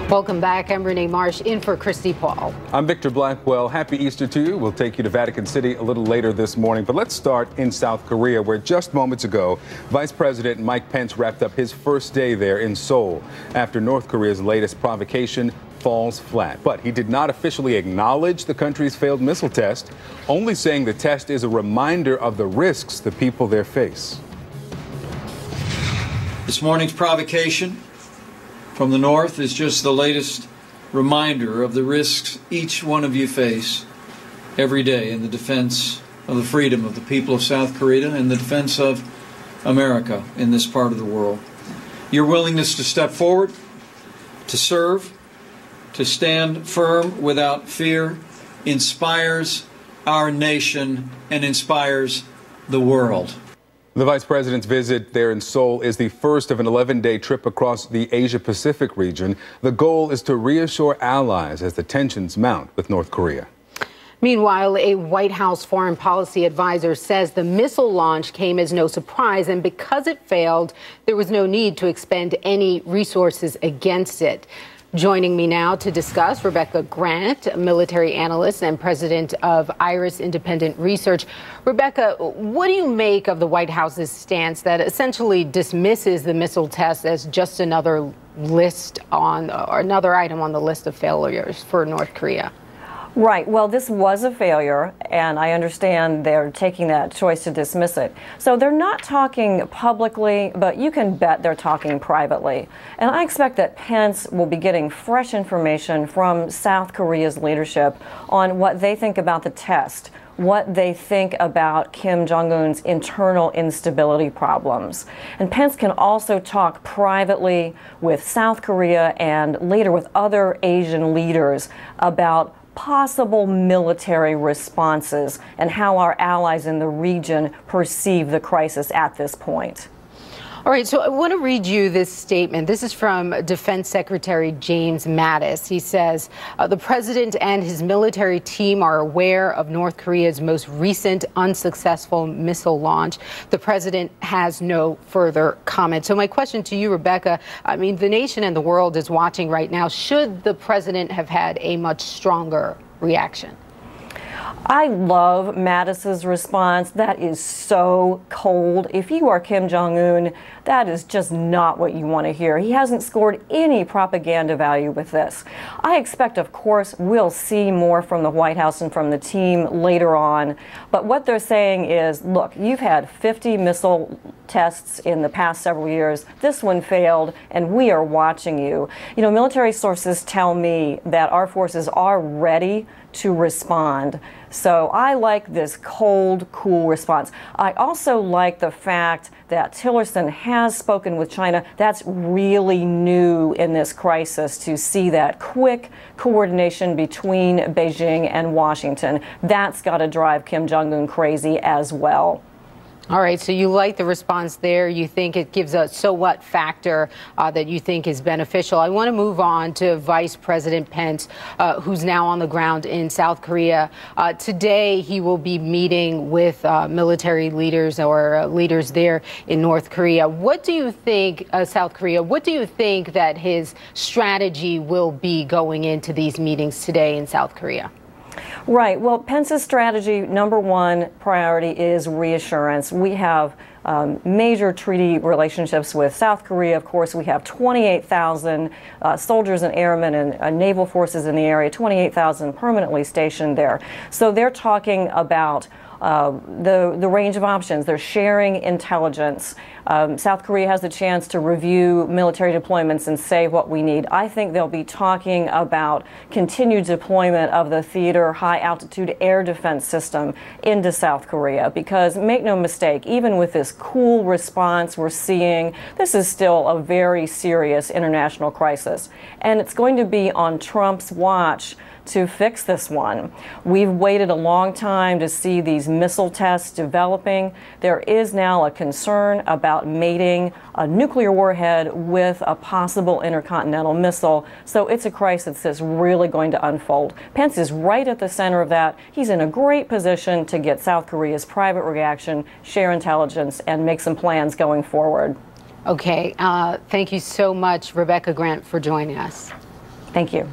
Welcome back. I'm Renee Marsh in for Christy Paul. I'm Victor Blackwell. Happy Easter to you. We'll take you to Vatican City a little later this morning. But let's start in South Korea, where just moments ago, Vice President Mike Pence wrapped up his first day there in Seoul after North Korea's latest provocation falls flat. But he did not officially acknowledge the country's failed missile test, only saying the test is a reminder of the risks the people there face. This morning's provocation from the North is just the latest reminder of the risks each one of you face every day in the defense of the freedom of the people of South Korea and the defense of America in this part of the world. Your willingness to step forward, to serve, to stand firm without fear inspires our nation and inspires the world. The Vice President's visit there in Seoul is the first of an 11-day trip across the Asia-Pacific region. The goal is to reassure allies as the tensions mount with North Korea. Meanwhile, a White House foreign policy advisor says the missile launch came as no surprise, and because it failed, there was no need to expend any resources against it. Joining me now to discuss, Rebecca Grant, military analyst and president of IRIS Independent Research. Rebecca, what do you make of the White House's stance that essentially dismisses the missile test as just another list on, or another item on the list of failures for North Korea? Right. Well, this was a failure, and I understand they're taking that choice to dismiss it. So they're not talking publicly, but you can bet they're talking privately. And I expect that Pence will be getting fresh information from South Korea's leadership on what they think about the test, what they think about Kim Jong-un's internal instability problems. And Pence can also talk privately with South Korea and later with other Asian leaders about possible military responses and how our allies in the region perceive the crisis at this point. All right, so I want to read you this statement. This is from Defense Secretary James Mattis. He says, the president and his military team are aware of North Korea's most recent unsuccessful missile launch. The president has no further comment. So my question to you, Rebecca, I mean, the nation and the world is watching right now. Should the president have had a much stronger reaction? I love Mattis's response. That is so cold. If you are Kim Jong-un, that is just not what you want to hear. He hasn't scored any propaganda value with this. I expect, of course, we'll see more from the White House and from the team later on. But what they're saying is, look, you've had 50 missile tests in the past several years. This one failed, and we are watching you. You know, military sources tell me that our forces are ready to respond. So I like this cold, cool response. I also like the fact that Tillerson has spoken with China. That's really new in this crisis, to see that quick coordination between Beijing and Washington. That's got to drive Kim Jong-un crazy as well. All right, so you like the response there. You think it gives a so what factor that you think is beneficial. I want to move on to Vice President Pence, who's now on the ground in South Korea. Today, he will be meeting with military leaders or leaders there in North Korea. What do you think, South Korea, what do you think that his strategy will be going into these meetings today in South Korea? Right. Well, Pence's strategy, number one priority is reassurance. We have major treaty relationships with South Korea. Of course, we have 28,000 soldiers and airmen and naval forces in the area, 28,000 permanently stationed there. So they're talking about the range of options. They're sharing intelligence. South Korea has the chance to review military deployments and say what we need. I think they'll be talking about continued deployment of the Theater High Altitude Air Defense System into South Korea, because make no mistake, even with this cool response we're seeing, this is still a very serious international crisis. And it's going to be on Trump's watch to fix this one. We've waited a long time to see these missile tests developing. There is now a concern about mating a nuclear warhead with a possible intercontinental missile. So it's a crisis that's really going to unfold. Pence is right at the center of that. He's in a great position to get South Korea's private reaction, share intelligence, and make some plans going forward. Okay. Thank you so much, Rebecca Grant, for joining us. Thank you.